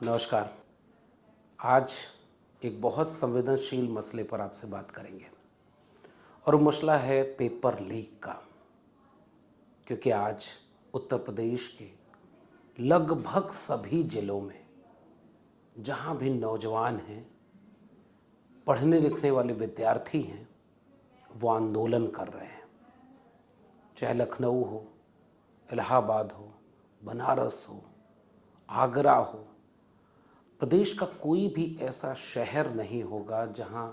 नमस्कार। आज एक बहुत संवेदनशील मसले पर आपसे बात करेंगे और वो मसला है पेपर लीक का। क्योंकि आज उत्तर प्रदेश के लगभग सभी ज़िलों में जहाँ भी नौजवान हैं, पढ़ने लिखने वाले विद्यार्थी हैं, वो आंदोलन कर रहे हैं। चाहे लखनऊ हो, इलाहाबाद हो, बनारस हो, आगरा हो, प्रदेश का कोई भी ऐसा शहर नहीं होगा जहां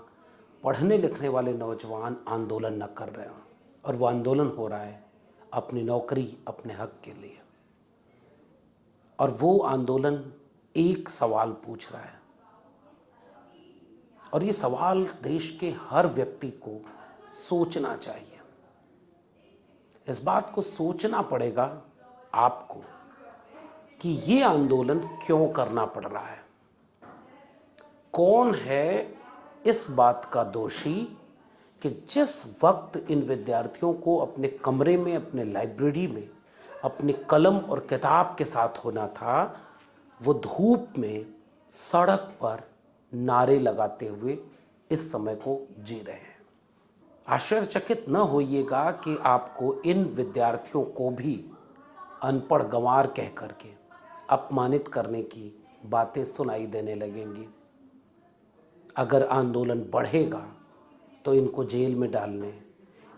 पढ़ने लिखने वाले नौजवान आंदोलन न कर रहे हों। और वो आंदोलन हो रहा है अपनी नौकरी, अपने हक के लिए। और वो आंदोलन एक सवाल पूछ रहा है, और ये सवाल देश के हर व्यक्ति को सोचना चाहिए। इस बात को सोचना पड़ेगा आपको कि ये आंदोलन क्यों करना पड़ रहा है। कौन है इस बात का दोषी कि जिस वक्त इन विद्यार्थियों को अपने कमरे में, अपने लाइब्रेरी में, अपने कलम और किताब के साथ होना था, वो धूप में सड़क पर नारे लगाते हुए इस समय को जी रहे हैं। आश्चर्यचकित न होइएगा कि आपको इन विद्यार्थियों को भी अनपढ़ गंवार कह करके अपमानित करने की बातें सुनाई देने लगेंगी। अगर आंदोलन बढ़ेगा तो इनको जेल में डालने,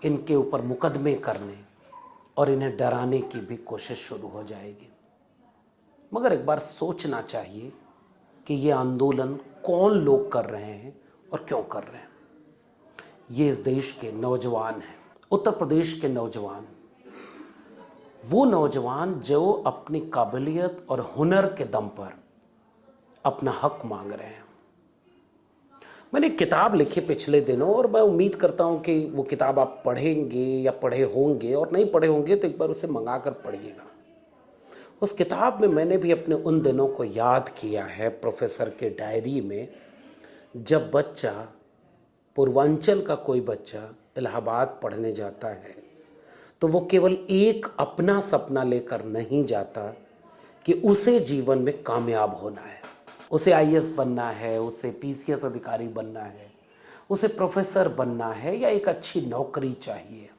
इनके ऊपर मुकदमे करने और इन्हें डराने की भी कोशिश शुरू हो जाएगी। मगर एक बार सोचना चाहिए कि ये आंदोलन कौन लोग कर रहे हैं और क्यों कर रहे हैं। ये इस देश के नौजवान हैं, उत्तर प्रदेश के नौजवान, वो नौजवान जो अपनी काबिलियत और हुनर के दम पर अपना हक मांग रहे हैं। मैंने एक किताब लिखी पिछले दिनों, और मैं उम्मीद करता हूं कि वो किताब आप पढ़ेंगे या पढ़े होंगे, और नहीं पढ़े होंगे तो एक बार उसे मंगा कर पढ़िएगा। उस किताब में मैंने भी अपने उन दिनों को याद किया है, प्रोफेसर के डायरी में, जब बच्चा, पूर्वांचल का कोई बच्चा इलाहाबाद पढ़ने जाता है तो वो केवल एक अपना सपना लेकर नहीं जाता कि उसे जीवन में कामयाब होना है, उसे आईएएस बनना है, उसे पीसीएस अधिकारी बनना है, उसे प्रोफेसर बनना है, या एक अच्छी नौकरी चाहिए।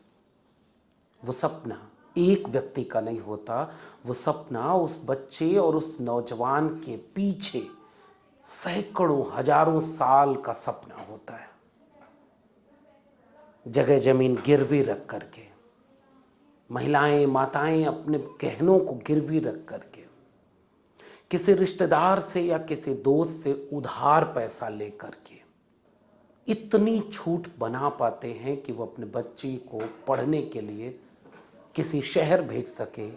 वो सपना एक व्यक्ति का नहीं होता, वो सपना उस बच्चे और उस नौजवान के पीछे सैकड़ों हजारों साल का सपना होता है। जगह जमीन गिरवी रख करके, महिलाएं, माताएं अपने गहनों को गिरवी रख करके, किसी रिश्तेदार से या किसी दोस्त से उधार पैसा लेकर के इतनी छूट बना पाते हैं कि वो अपने बच्चे को पढ़ने के लिए किसी शहर भेज सके,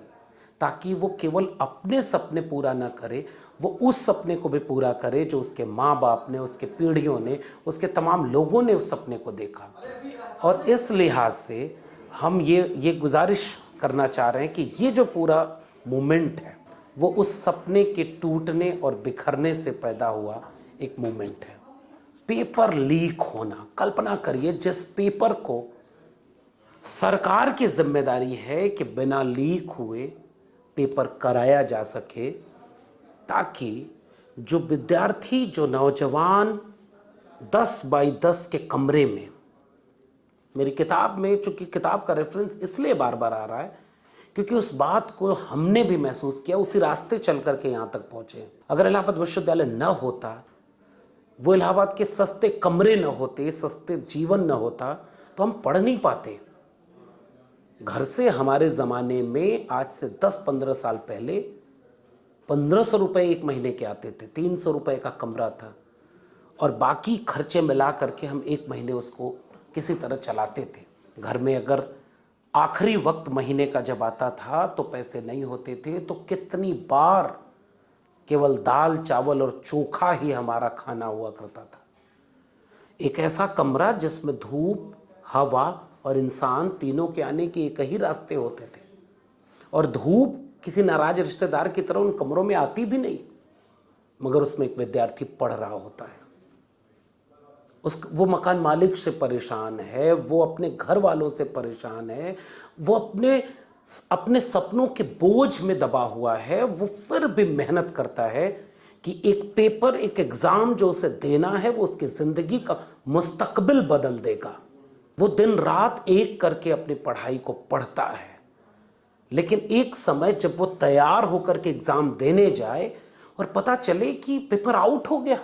ताकि वो केवल अपने सपने पूरा ना करे, वो उस सपने को भी पूरा करे जो उसके माँ बाप ने, उसके पीढ़ियों ने, उसके तमाम लोगों ने उस सपने को देखा। और इस लिहाज से हम ये गुजारिश करना चाह रहे हैं कि ये जो पूरा मूवमेंट है वो उस सपने के टूटने और बिखरने से पैदा हुआ एक मूवमेंट है। पेपर लीक होना, कल्पना करिए, जिस पेपर को सरकार की जिम्मेदारी है कि बिना लीक हुए पेपर कराया जा सके, ताकि जो विद्यार्थी, जो नौजवान 10 बाई 10 के कमरे में, मेरी किताब में चूंकि किताब का रेफरेंस इसलिए बार बार आ रहा है क्योंकि उस बात को हमने भी महसूस किया, उसी रास्ते चल करके यहाँ तक पहुँचे। अगर इलाहाबाद विश्वविद्यालय न होता, वो इलाहाबाद के सस्ते कमरे न होते, सस्ते जीवन न होता, तो हम पढ़ नहीं पाते। घर से हमारे ज़माने में आज से 10-15 साल पहले 1500 रुपये एक महीने के आते थे, 300 रुपये का कमरा था, और बाकी खर्चे मिला करके हम एक महीने उसको किसी तरह चलाते थे। घर में अगर आखिरी वक्त महीने का जब आता था तो पैसे नहीं होते थे, तो कितनी बार केवल दाल, चावल और चोखा ही हमारा खाना हुआ करता था। एक ऐसा कमरा जिसमें धूप, हवा और इंसान तीनों के आने के एक ही रास्ते होते थे, और धूप किसी नाराज रिश्तेदार की तरह उन कमरों में आती भी नहीं, मगर उसमें एक विद्यार्थी पढ़ रहा होता है। वो मकान मालिक से परेशान है, वो अपने घर वालों से परेशान है, वो अपने सपनों के बोझ में दबा हुआ है, वो फिर भी मेहनत करता है कि एक पेपर, एक एग्जाम जो उसे देना है वो उसकी जिंदगी का मुस्तकबिल बदल देगा। वो दिन रात एक करके अपनी पढ़ाई को पढ़ता है, लेकिन एक समय जब वो तैयार होकर के एग्जाम देने जाए और पता चले कि पेपर आउट हो गया,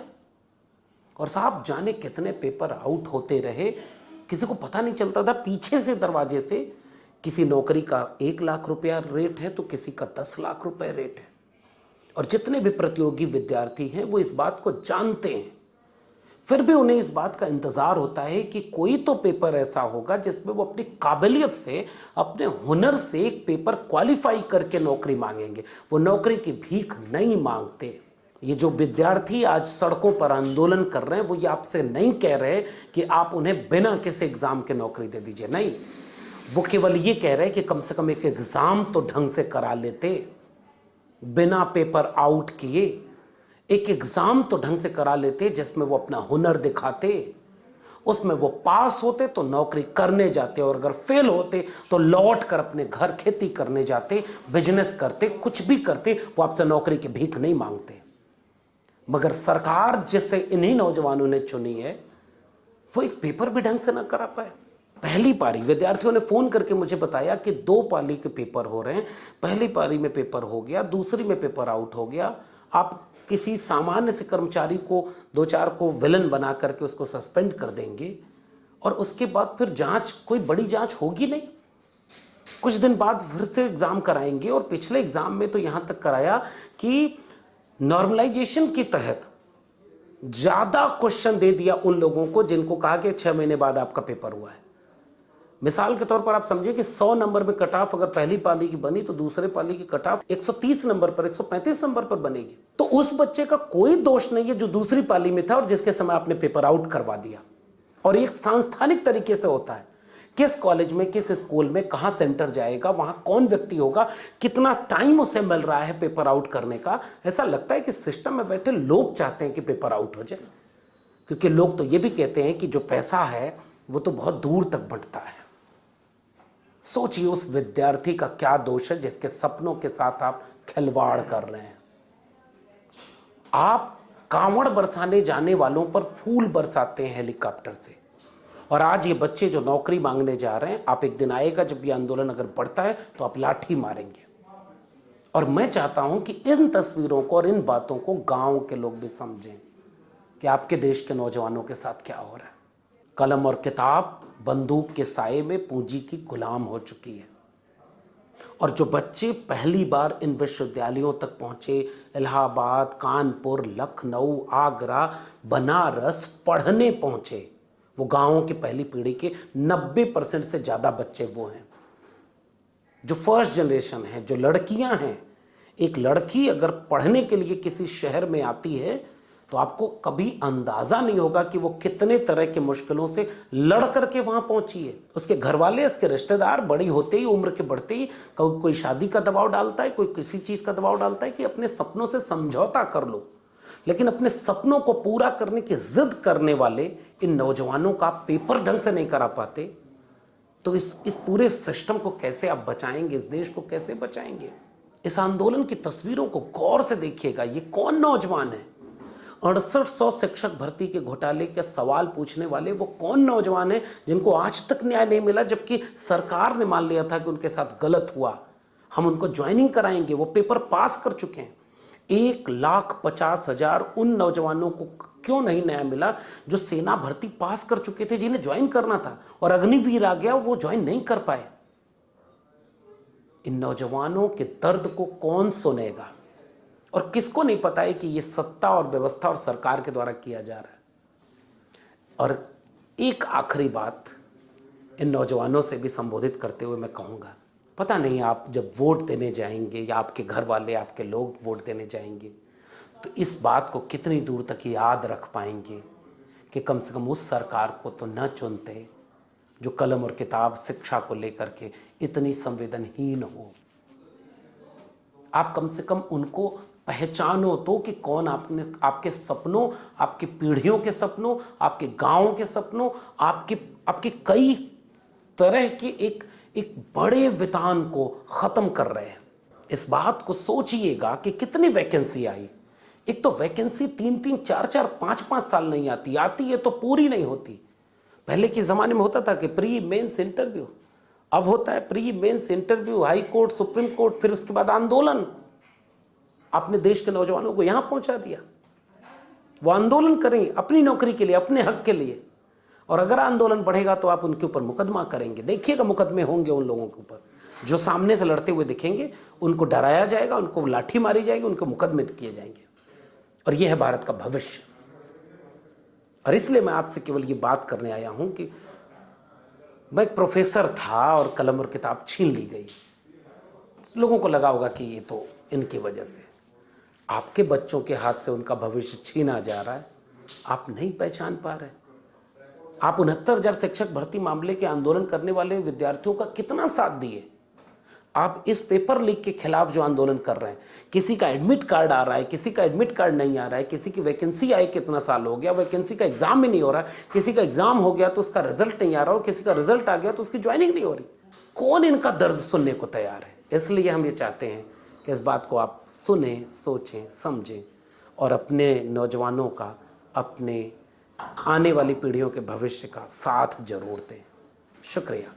और साहब जाने कितने पेपर आउट होते रहे, किसी को पता नहीं चलता था। पीछे से दरवाजे से किसी नौकरी का 1 लाख रुपया रेट है तो किसी का 10 लाख रुपए रेट है, और जितने भी प्रतियोगी विद्यार्थी हैं वो इस बात को जानते हैं, फिर भी उन्हें इस बात का इंतजार होता है कि कोई तो पेपर ऐसा होगा जिसमें वो अपनी काबिलियत से, अपने हुनर से एक पेपर क्वालिफाई करके नौकरी मांगेंगे। वो नौकरी की भीख नहीं मांगते। ये जो विद्यार्थी आज सड़कों पर आंदोलन कर रहे हैं वो ये आपसे नहीं कह रहे कि आप उन्हें बिना किसी एग्जाम के नौकरी दे दीजिए, नहीं, वो केवल ये कह रहे हैं कि कम से कम एक एग्जाम तो ढंग से करा लेते, बिना पेपर आउट किए एक एग्जाम तो ढंग से करा लेते जिसमें वो अपना हुनर दिखाते, उसमें वो पास होते तो नौकरी करने जाते, और अगर फेल होते तो लौट कर अपने घर खेती करने जाते, बिजनेस करते, कुछ भी करते, वो आपसे नौकरी की भीख नहीं मांगते। मगर सरकार जिससे इन्हीं नौजवानों ने चुनी है वो एक पेपर भी ढंग से ना करा पाए। पहली पारी विद्यार्थियों ने फोन करके मुझे बताया कि 2 पाली के पेपर हो रहे हैं, पहली पारी में पेपर हो गया, दूसरी में पेपर आउट हो गया, आप किसी सामान्य से कर्मचारी को 2-4 को विलन बना करके उसको सस्पेंड कर देंगे, और उसके बाद फिर जांच, कोई बड़ी जांच होगी नहीं, कुछ दिन बाद फिर से एग्जाम कराएंगे। और पिछले एग्जाम में तो यहां तक कराया कि नॉर्मलाइजेशन के तहत ज्यादा क्वेश्चन दे दिया उन लोगों को जिनको कहा कि 6 महीने बाद आपका पेपर हुआ है। मिसाल के तौर पर आप समझिए कि 100 नंबर में कट ऑफ अगर पहली पाली की बनी तो दूसरे पाली की कट ऑफ 130 नंबर पर, 135 नंबर पर बनेगी। तो उस बच्चे का कोई दोष नहीं है जो दूसरी पाली में था और जिसके समय आपने पेपर आउट करवा दिया। और एक सांस्थानिक तरीके से होता है, किस कॉलेज में, किस स्कूल में कहां सेंटर जाएगा, वहां कौन व्यक्ति होगा, कितना टाइम उसे मिल रहा है पेपर आउट करने का। ऐसा लगता है कि सिस्टम में बैठे लोग चाहते हैं कि पेपर आउट हो जाए, क्योंकि लोग तो ये भी कहते हैं कि जो पैसा है वो तो बहुत दूर तक बंटता है। सोचिए उस विद्यार्थी का क्या दोष है जिसके सपनों के साथ आप खिलवाड़ कर रहे हैं। आप कांवड़ बरसाने जाने वालों पर फूल बरसाते हैं हेलीकॉप्टर से, और आज ये बच्चे जो नौकरी मांगने जा रहे हैं, आप एक दिन आएगा जब ये आंदोलन अगर बढ़ता है तो आप लाठी मारेंगे। और मैं चाहता हूं कि इन तस्वीरों को और इन बातों को गांव के लोग भी समझें कि आपके देश के नौजवानों के साथ क्या हो रहा है। कलम और किताब बंदूक के साए में पूंजी की गुलाम हो चुकी है, और जो बच्चे पहली बार इन विश्वविद्यालयों तक पहुंचे, इलाहाबाद, कानपुर, लखनऊ, आगरा, बनारस पढ़ने पहुंचे, वो गांवों की पहली पीढ़ी के 90% से ज़्यादा बच्चे वो हैं जो फर्स्ट जनरेशन है, जो लड़कियां हैं। एक लड़की अगर पढ़ने के लिए किसी शहर में आती है तो आपको कभी अंदाज़ा नहीं होगा कि वो कितने तरह की मुश्किलों से लड़ करके वहाँ पहुँची है। उसके घर वाले, उसके रिश्तेदार बड़ी होते ही, उम्र के बढ़ते ही कोई शादी का दबाव डालता है, कोई किसी चीज़ का दबाव डालता है कि अपने सपनों से समझौता कर लो। लेकिन अपने सपनों को पूरा करने की जिद करने वाले इन नौजवानों का पेपर ढंग से नहीं करा पाते, तो इस पूरे सिस्टम को कैसे आप बचाएंगे, इस देश को कैसे बचाएंगे। इस आंदोलन की तस्वीरों को गौर से देखिएगा। ये कौन नौजवान है? 6800 शिक्षक भर्ती के घोटाले के सवाल पूछने वाले वो कौन नौजवान है जिनको आज तक न्याय नहीं मिला, जबकि सरकार ने मान लिया था कि उनके साथ गलत हुआ, हम उनको ज्वाइनिंग कराएंगे। वो पेपर पास कर चुके हैं। 1,50,000 उन नौजवानों को क्यों नहीं न्याय मिला जो सेना भर्ती पास कर चुके थे, जिन्हें ज्वाइन करना था, और अग्निवीर आ गया, वो ज्वाइन नहीं कर पाए। इन नौजवानों के दर्द को कौन सुनेगा? और किसको नहीं पता है कि ये सत्ता और व्यवस्था और सरकार के द्वारा किया जा रहा है। और एक आखिरी बात इन नौजवानों से भी संबोधित करते हुए मैं कहूँगा, पता नहीं आप जब वोट देने जाएंगे या आपके घर वाले, आपके लोग वोट देने जाएंगे, तो इस बात को कितनी दूर तक याद रख पाएंगे कि कम से कम उस सरकार को तो न चुनते जो कलम और किताब, शिक्षा को लेकर के इतनी संवेदनहीन हो। आप कम से कम उनको पहचानो तो कि कौन आपके सपनों, आपकी पीढ़ियों के सपनों, आपके गांव के सपनों, आपके कई तरह के एक बड़े वितान को खत्म कर रहे हैं। इस बात को सोचिएगा कि कितनी वैकेंसी आई। एक तो वैकेंसी 3-3, 4-4, 5-5 साल नहीं आती, आती है तो पूरी नहीं होती। पहले के ज़माने में होता था कि प्री मेंस इंटरव्यू, अब होता है pre mains interview, high court, supreme court, फिर उसके बाद आंदोलन। आपने देश के नौजवानों को यहां पहुंचा दिया। वो आंदोलन करें अपनी नौकरी के लिए, अपने हक के लिए, और अगर आंदोलन बढ़ेगा तो आप उनके ऊपर मुकदमा करेंगे। देखिएगा मुकदमे होंगे उन लोगों के ऊपर जो सामने से लड़ते हुए दिखेंगे, उनको डराया जाएगा, उनको लाठी मारी जाएगी, उनको मुकदमे किए जाएंगे। और यह है भारत का भविष्य। और इसलिए मैं आपसे केवल ये बात करने आया हूं कि मैं एक प्रोफेसर था और कलम और किताब छीन ली गई। लोगों को लगा होगा कि ये तो इनकी वजह से, आपके बच्चों के हाथ से उनका भविष्य छीना जा रहा है, आप नहीं पहचान पा रहे। आप 69,000 शिक्षक भर्ती मामले के आंदोलन करने वाले विद्यार्थियों का कितना साथ दिए। आप इस पेपर लीक के खिलाफ जो आंदोलन कर रहे हैं, किसी का एडमिट कार्ड आ रहा है, किसी का एडमिट कार्ड नहीं आ रहा है, किसी की वैकेंसी आई कितना साल हो गया, वैकेंसी का एग्जाम ही नहीं हो रहा, किसी का एग्जाम हो गया तो उसका रिजल्ट नहीं आ रहा, और किसी का रिजल्ट आ गया तो उसकी ज्वाइनिंग नहीं हो रही। कौन इनका दर्द सुनने को तैयार है? इसलिए हम ये चाहते हैं कि इस बात को आप सुने, सोचें, समझें और अपने नौजवानों का, अपने आने वाली पीढ़ियों के भविष्य का साथ जरूर दें। शुक्रिया।